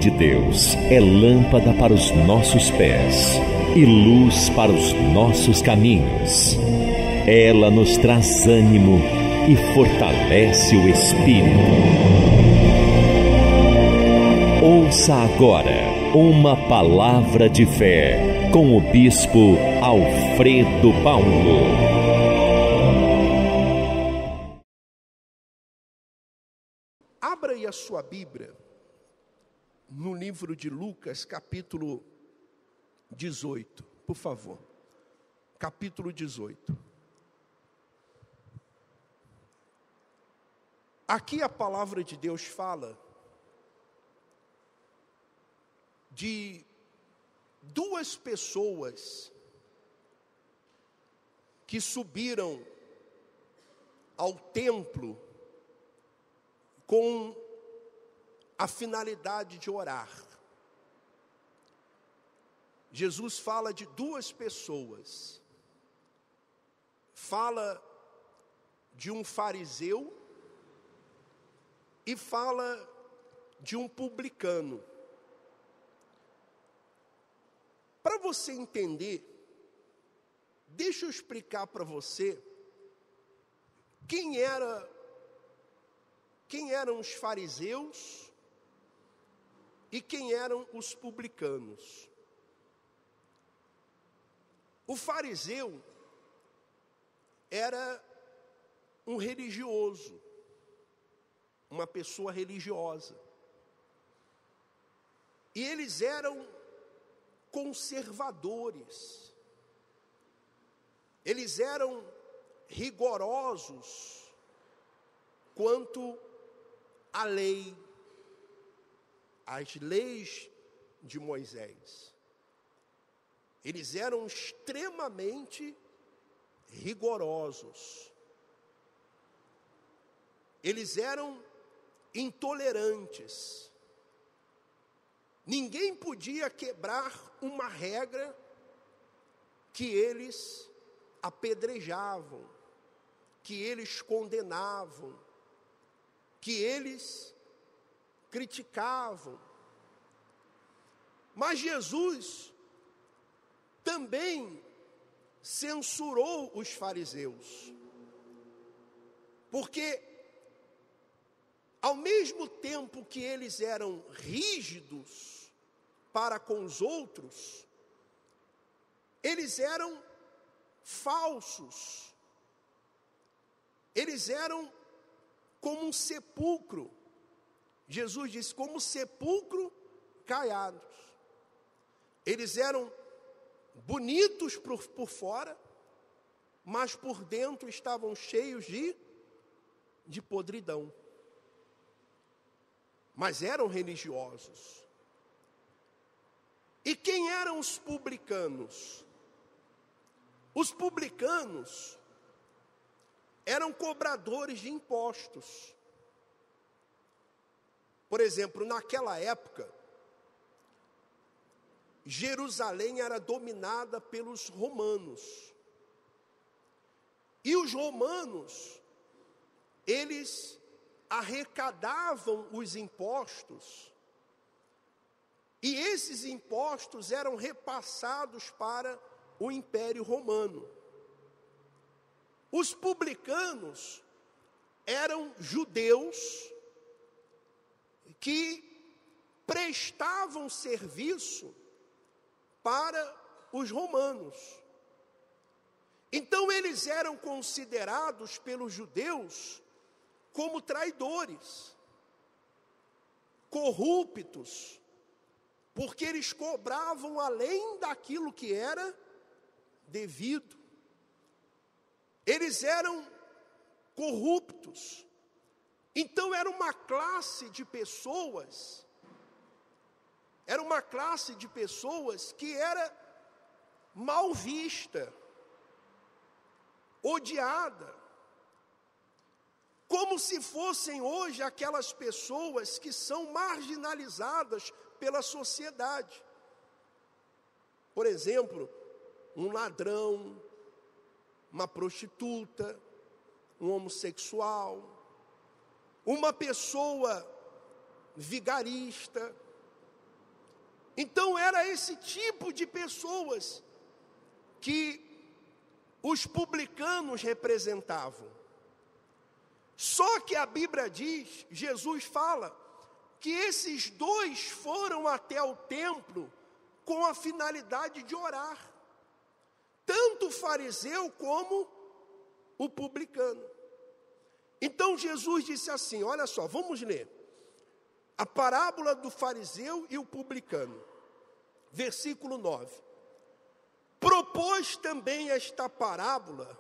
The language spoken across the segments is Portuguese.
de Deus é lâmpada para os nossos pés e luz para os nossos caminhos. Ela nos traz ânimo e fortalece o espírito. Ouça agora uma palavra de fé com o bispo Alfredo Paulo. Abra aí a sua Bíblia no livro de Lucas, capítulo 18, por favor. Capítulo 18. Aqui a palavra de Deus fala de duas pessoas que subiram ao templo com a finalidade de orar. Jesus fala de duas pessoas. Fala de um fariseu e fala de um publicano. Para você entender, deixa eu explicar para você quem eram os fariseus e quem eram os publicanos. O fariseu era um religioso, uma pessoa religiosa. E eles eram conservadores. Eles eram rigorosos quanto à lei, às leis de Moisés. Eles eram extremamente rigorosos. Eles eram intolerantes. Ninguém podia quebrar uma regra que eles apedrejavam, que eles condenavam, que eles criticavam. Mas Jesus também censurou os fariseus, porque ao mesmo tempo que eles eram rígidos para com os outros, eles eram falsos. Eles eram como um sepulcro. Jesus disse, como sepulcro caiados. Eles eram bonitos por fora, mas por dentro estavam cheios de podridão. Mas eram religiosos. E quem eram os publicanos? Os publicanos eram cobradores de impostos. Por exemplo, naquela época, Jerusalém era dominada pelos romanos. E os romanos, eles arrecadavam os impostos, e esses impostos eram repassados para o Império Romano. Os publicanos eram judeus que prestavam serviço para os romanos. Então eles eram considerados pelos judeus como traidores, corruptos, porque eles cobravam além daquilo que era devido. Eles eram corruptos. Então era uma classe de pessoas, que era mal vista, odiada, como se fossem hoje aquelas pessoas que são marginalizadas pela sociedade. Por exemplo, um ladrão, uma prostituta, um homossexual, uma pessoa vigarista, Então era esse tipo de pessoas que os publicanos representavam. Só que a Bíblia diz, Jesus fala, que esses dois foram até o templo com a finalidade de orar. Tanto o fariseu como o publicano. Então Jesus disse assim, olha só, vamos ler. A parábola do fariseu e o publicano. Versículo 9. Propôs também esta parábola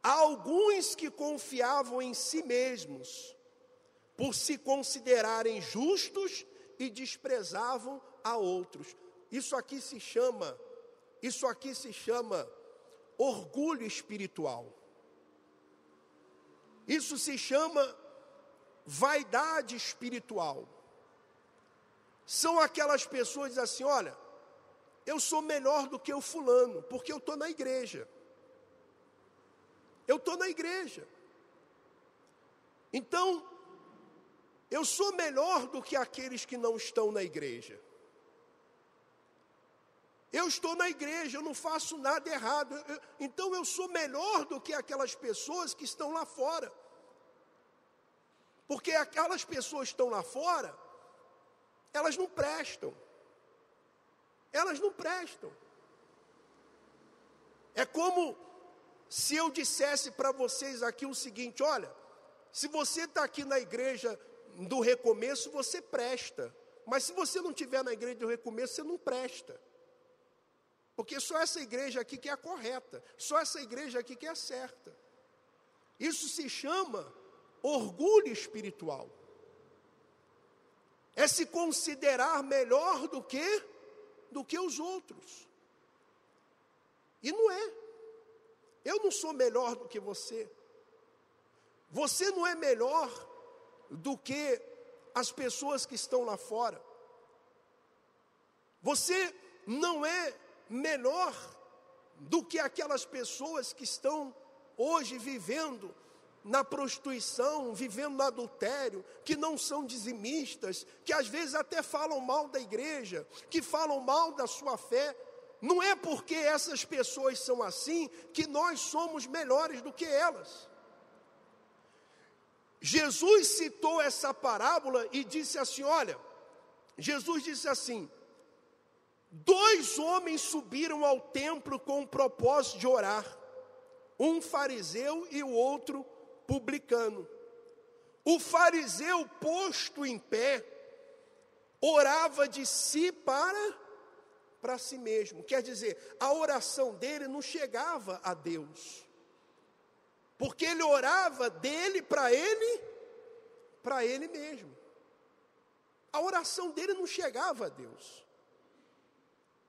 a alguns que confiavam em si mesmos, por se considerarem justos e desprezavam a outros. Isso aqui se chama orgulho espiritual. Isso se chama vaidade espiritual. São aquelas pessoas que dizem assim, olha, eu sou melhor do que o fulano, porque eu estou na igreja. Eu estou na igreja. Então, eu sou melhor do que aqueles que não estão na igreja. Eu estou na igreja, eu não faço nada errado. Então eu sou melhor do que aquelas pessoas que estão lá fora. Porque aquelas pessoas que estão lá fora, elas não prestam. Elas não prestam. É como se eu dissesse para vocês aqui o seguinte, olha, se você está aqui na igreja do Recomeço, você presta. Mas se você não estiver na igreja do Recomeço, você não presta. Porque só essa igreja aqui que é a correta. Só essa igreja aqui que é a certa. Isso se chama orgulho espiritual. É se considerar melhor do que os outros. E não é. Eu não sou melhor do que você. Você não é melhor do que as pessoas que estão lá fora. Você não é melhor do que aquelas pessoas que estão hoje vivendo na prostituição, vivendo no adultério, que não são dizimistas, que às vezes até falam mal da igreja, que falam mal da sua fé. Não é porque essas pessoas são assim que nós somos melhores do que elas. Jesus citou essa parábola e disse assim, olha, Jesus disse assim, 2 homens subiram ao templo com o propósito de orar, um fariseu e o outro publicano. O fariseu, posto em pé, orava de si para si mesmo. Quer dizer, a oração dele não chegava a Deus. Porque ele orava dele para ele mesmo. A oração dele não chegava a Deus.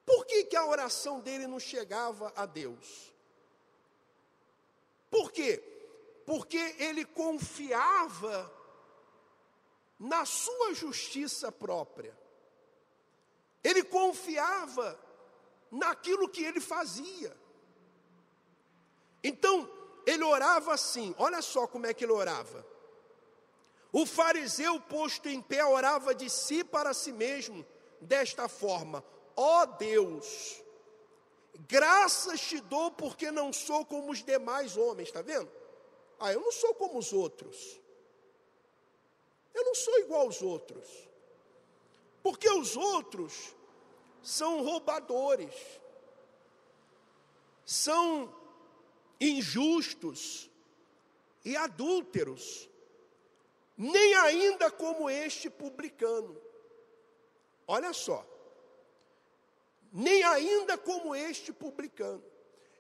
Por que a oração dele não chegava a Deus? Por quê? Porque ele confiava na sua justiça própria. Ele confiava naquilo que ele fazia. Então, ele orava assim, olha só como é que ele orava. O fariseu, posto em pé, orava de si para si mesmo, desta forma: ó Deus, graças te dou porque não sou como os demais homens, está vendo? Eu não sou como os outros. Eu não sou igual aos outros. Porque os outros são roubadores, são injustos e adúlteros, nem ainda como este publicano. Olha só, nem ainda como este publicano.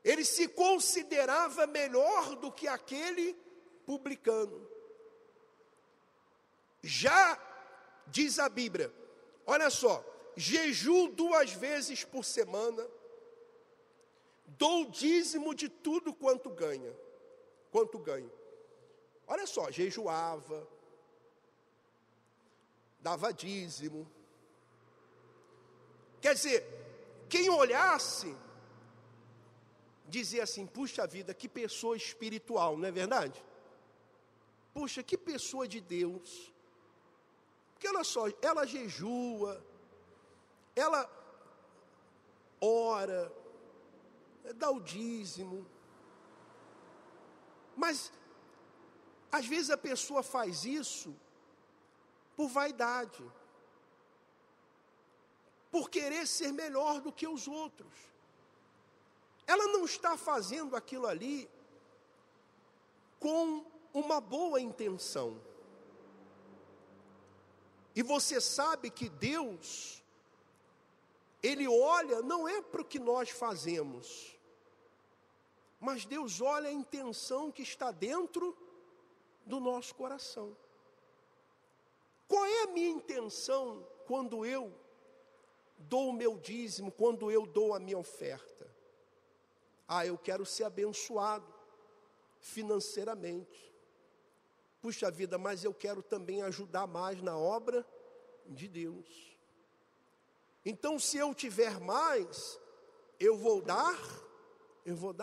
Ele se considerava melhor do que aquele publicano. Já diz a Bíblia, olha só, jejuo 2 vezes por semana, dou dízimo de tudo quanto ganho. Olha só, jejuava, dava dízimo. Quer dizer, quem olhasse, dizia assim, puxa vida, que pessoa espiritual, não é verdade? Puxa, que pessoa de Deus. Porque olha só, ela jejua, ela ora, dá o dízimo, mas às vezes a pessoa faz isso por vaidade, por querer ser melhor do que os outros. Ela não está fazendo aquilo ali com uma boa intenção. E você sabe que Deus, Ele olha, não é para o que nós fazemos, mas Deus olha a intenção que está dentro do nosso coração. Qual é a minha intenção quando eu dou o meu dízimo, quando eu dou a minha oferta? Eu quero ser abençoado financeiramente. Puxa vida, mas eu quero também ajudar mais na obra de Deus. Então, se eu tiver mais, eu vou dar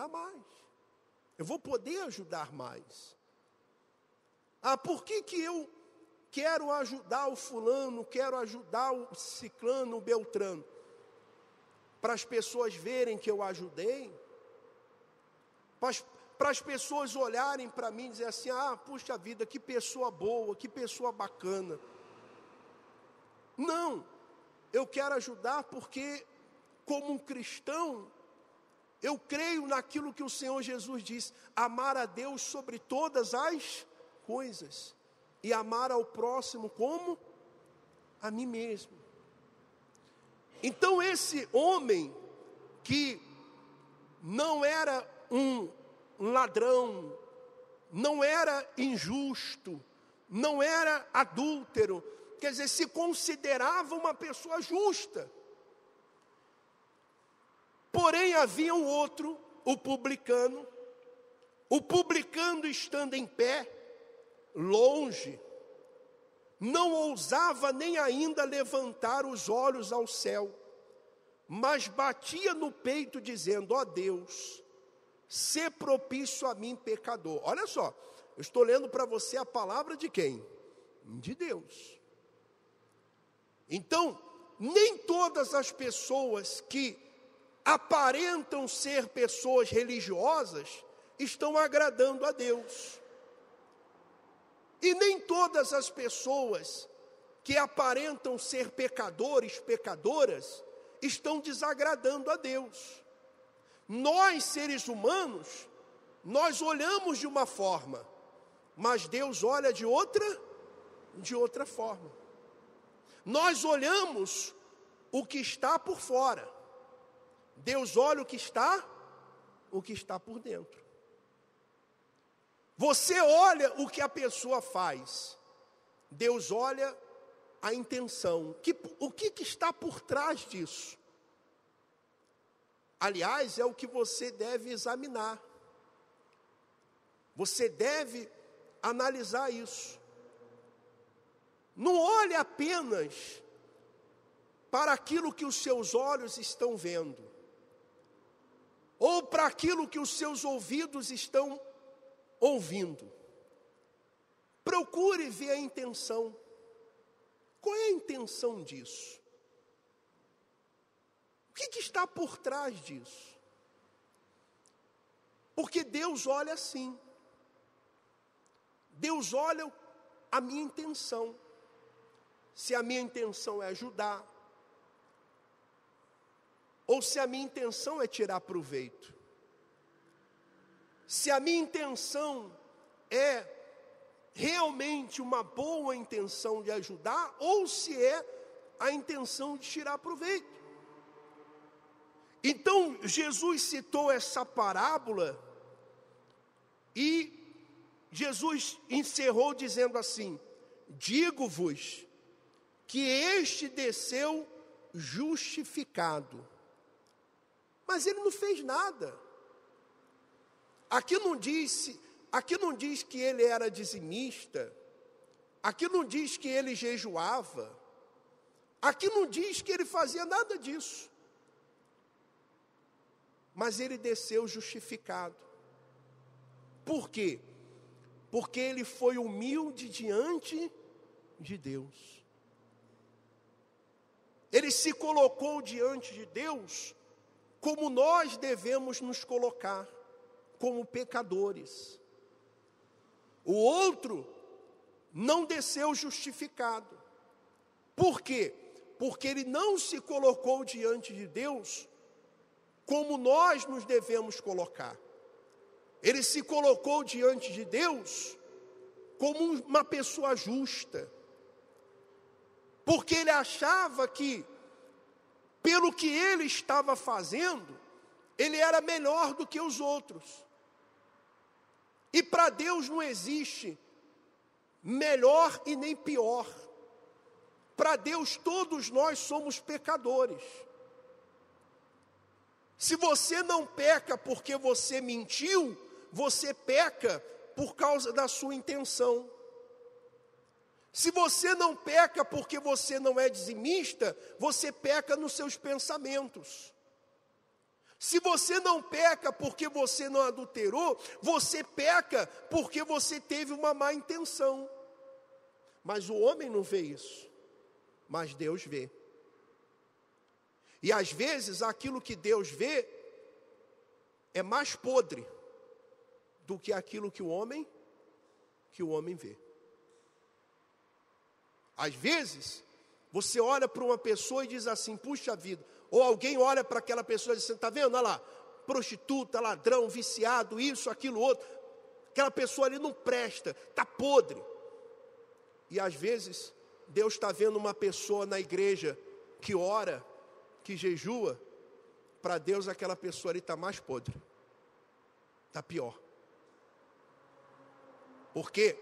mais. Eu vou poder ajudar mais. Por que eu quero ajudar o fulano, quero ajudar o ciclano, o beltrano? Para as pessoas verem que eu ajudei, para as pessoas olharem para mim e dizer assim, puxa vida, que pessoa boa, que pessoa bacana. Não, eu quero ajudar porque, como um cristão, eu creio naquilo que o Senhor Jesus disse, amar a Deus sobre todas as coisas, e amar ao próximo como a mim mesmo. Então esse homem, que não era um ladrão, não era injusto, não era adúltero, quer dizer, se considerava uma pessoa justa. Porém havia um outro, o publicano estando em pé, longe, não ousava nem ainda levantar os olhos ao céu, mas batia no peito dizendo, ó Deus, sê propício a mim, pecador. Olha só, eu estou lendo para você a palavra de quem? De Deus. Então, nem todas as pessoas que aparentam ser pessoas religiosas estão agradando a Deus. E nem todas as pessoas que aparentam ser pecadores, pecadoras, estão desagradando a Deus. Nós, seres humanos, nós olhamos de uma forma, mas Deus olha de outra forma. Nós olhamos o que está por fora. Deus olha o que está por dentro. Você olha o que a pessoa faz. Deus olha a intenção. O que está por trás disso? Aliás, é o que você deve examinar. Você deve analisar isso. Não olhe apenas para aquilo que os seus olhos estão vendo, ou para aquilo que os seus ouvidos estão ouvindo. Procure ver a intenção. Qual é a intenção disso? O que está por trás disso? Porque Deus olha assim. Deus olha a minha intenção. Se a minha intenção é ajudar, ou se a minha intenção é tirar proveito. Se a minha intenção é realmente uma boa intenção de ajudar, ou se é a intenção de tirar proveito. Então, Jesus citou essa parábola e Jesus encerrou dizendo assim: digo-vos que este desceu justificado. Mas ele não fez nada. Aqui não diz que ele era dizimista. Aqui não diz que ele jejuava. Aqui não diz que ele fazia nada disso. Mas ele desceu justificado. Por quê? Porque ele foi humilde diante de Deus. ele se colocou diante de Deus como nós devemos nos colocar, como pecadores. O outro não desceu justificado. Por quê? Porque ele não se colocou diante de Deus como nós nos devemos colocar. Ele se colocou diante de Deus como uma pessoa justa. Porque ele achava que, pelo que ele estava fazendo, ele era melhor do que os outros. E para Deus não existe melhor e nem pior. Para Deus todos nós somos pecadores. Se você não peca porque você mentiu, você peca por causa da sua intenção. Se você não peca porque você não é dizimista, você peca nos seus pensamentos. Se você não peca porque você não adulterou, você peca porque você teve uma má intenção. Mas o homem não vê isso, mas Deus vê. E às vezes aquilo que Deus vê é mais podre do que aquilo que o homem vê. Às vezes, você olha para uma pessoa e diz assim, puxa vida, ou alguém olha para aquela pessoa e diz assim, está vendo, olha lá, prostituta, ladrão, viciado, isso, aquilo, outro, aquela pessoa ali não presta, está podre. E às vezes, Deus está vendo uma pessoa na igreja que ora, que jejua, para Deus aquela pessoa ali está mais podre, está pior. Porque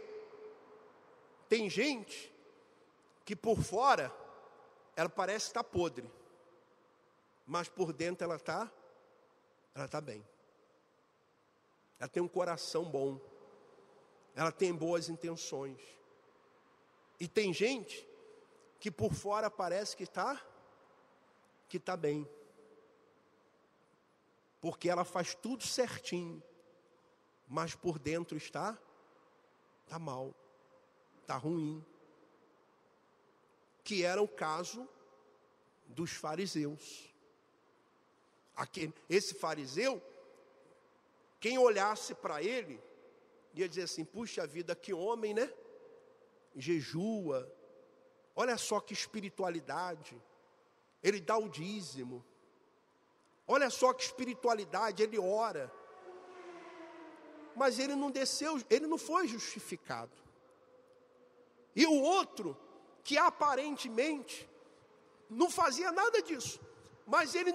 tem gente que por fora ela parece estar podre, mas por dentro ela está bem. Ela tem um coração bom, ela tem boas intenções. E tem gente que por fora parece que está bem, porque ela faz tudo certinho, mas por dentro está mal, está ruim. Que era o caso dos fariseus. Esse fariseu, quem olhasse para ele, ia dizer assim, puxa vida, que homem, né? Jejua, olha só que espiritualidade, ele dá o dízimo, olha só que espiritualidade, ele ora. Mas ele não desceu, ele não foi justificado. E o outro, que aparentemente não fazia nada disso, mas ele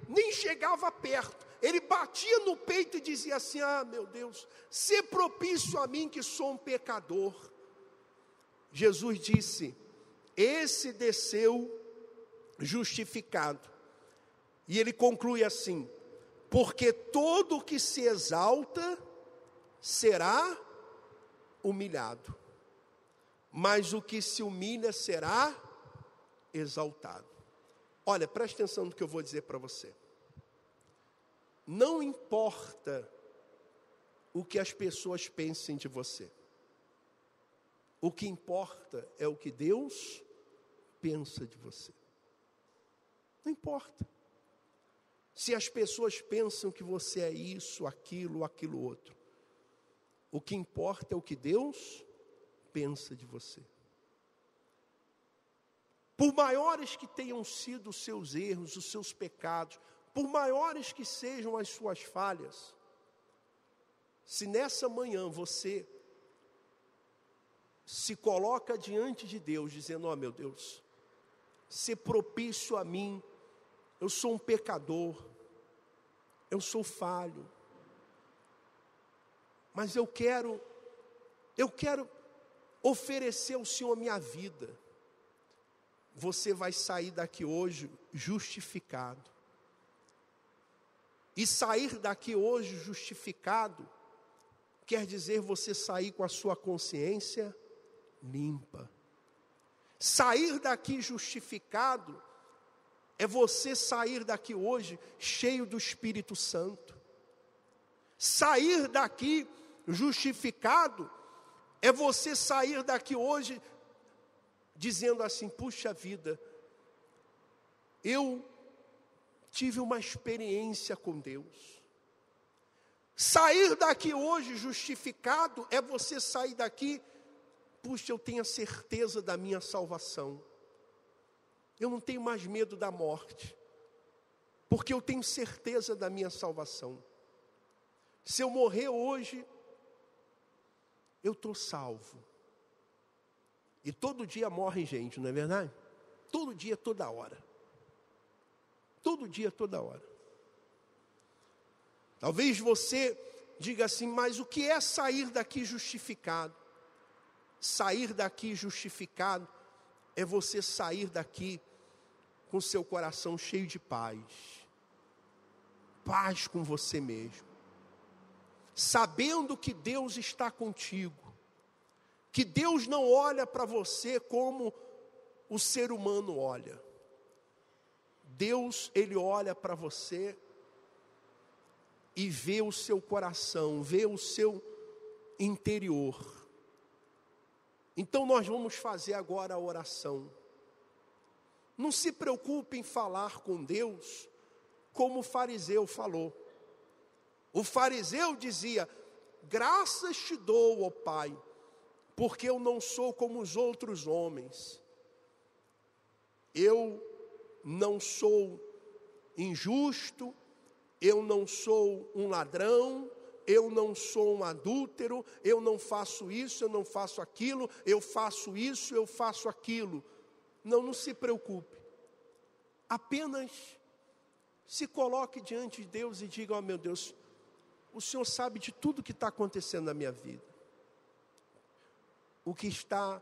nem chegava perto, ele batia no peito e dizia assim, ah meu Deus, sê propício a mim que sou um pecador. Jesus disse, esse desceu justificado, e ele conclui assim, porque todo o que se exalta será humilhado, mas o que se humilha será exaltado. Olha, preste atenção no que eu vou dizer para você. Não importa o que as pessoas pensem de você. O que importa é o que Deus pensa de você. Não importa. Se as pessoas pensam que você é isso, aquilo outro. O que importa é o que Deus pensa de você. Por maiores que tenham sido os seus erros, os seus pecados, por maiores que sejam as suas falhas, se nessa manhã você se coloca diante de Deus, dizendo, ó meu Deus, se propício a mim, eu sou um pecador, eu sou falho, mas eu quero oferecer ao Senhor a minha vida. Você vai sair daqui hoje justificado. E sair daqui hoje justificado quer dizer você sair com a sua consciência limpa. Sair daqui justificado é você sair daqui hoje cheio do Espírito Santo. Sair daqui justificado é você sair daqui hoje dizendo assim, puxa vida, eu tive uma experiência com Deus. Sair daqui hoje justificado é você sair daqui, puxa, eu tenho a certeza da minha salvação. Eu não tenho mais medo da morte, porque eu tenho certeza da minha salvação. Se eu morrer hoje, eu estou salvo. E todo dia morre gente, não é verdade? Todo dia, toda hora. Todo dia, toda hora. Talvez você diga assim, mas o que é sair daqui justificado? Sair daqui justificado é você sair daqui com seu coração cheio de paz. Paz com você mesmo. Sabendo que Deus está contigo. Que Deus não olha para você como o ser humano olha. Deus, Ele olha para você e vê o seu coração, vê o seu interior. Então nós vamos fazer agora a oração. Não se preocupe em falar com Deus como o fariseu falou. O fariseu dizia, graças te dou, ó Pai, porque eu não sou como os outros homens. Eu não sou injusto, eu não sou um ladrão, eu não sou um adúltero, eu não faço isso, eu não faço aquilo, eu faço isso, eu faço aquilo. Não se preocupe. Apenas se coloque diante de Deus e diga, ó meu Deus, o Senhor sabe de tudo que está acontecendo na minha vida. O que está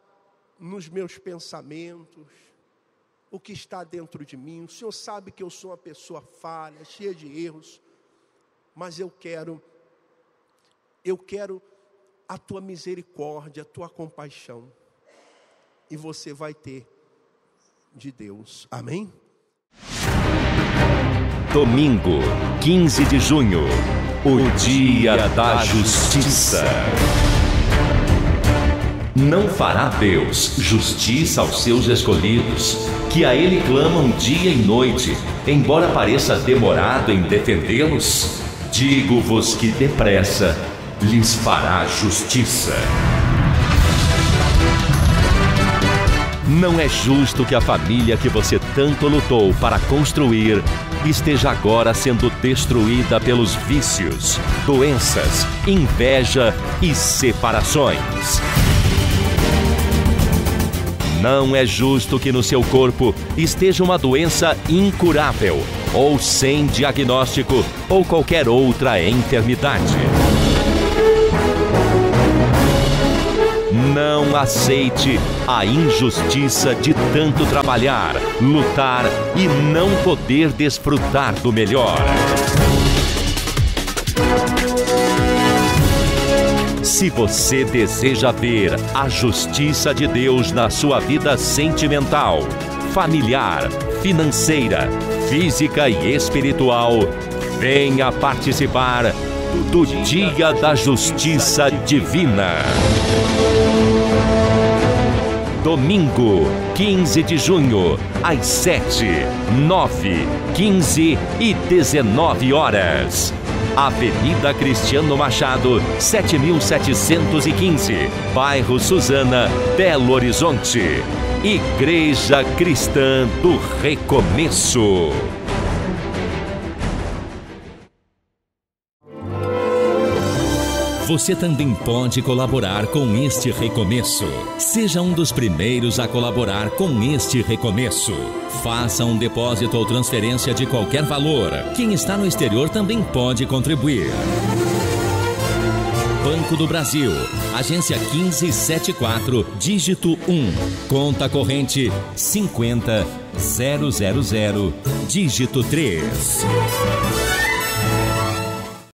nos meus pensamentos, o que está dentro de mim. O Senhor sabe que eu sou uma pessoa falha, cheia de erros, mas eu quero a tua misericórdia, a tua compaixão, e você vai ter de Deus. Amém? Domingo, 15 de junho, o Dia da Justiça. Não fará Deus justiça aos seus escolhidos, que a Ele clamam dia e noite, embora pareça demorado em defendê-los? Digo-vos que depressa lhes fará justiça. Não é justo que a família que você tanto lutou para construir esteja agora sendo destruída pelos vícios, doenças, inveja e separações. Não é justo que no seu corpo esteja uma doença incurável, ou sem diagnóstico, ou qualquer outra enfermidade. Não aceite a injustiça de tanto trabalhar, lutar e não poder desfrutar do melhor. Se você deseja ver a justiça de Deus na sua vida sentimental, familiar, financeira, física e espiritual, venha participar do Dia da Justiça Divina. Domingo, 15 de junho, às 7, 9, 15 e 19 horas. Avenida Cristiano Machado, 7715, bairro Suzana, Belo Horizonte. Igreja Cristã do Recomeço. Você também pode colaborar com este recomeço. Seja um dos primeiros a colaborar com este recomeço. Faça um depósito ou transferência de qualquer valor. Quem está no exterior também pode contribuir. Banco do Brasil, agência 1574, dígito 1, conta corrente 50 000, dígito 3.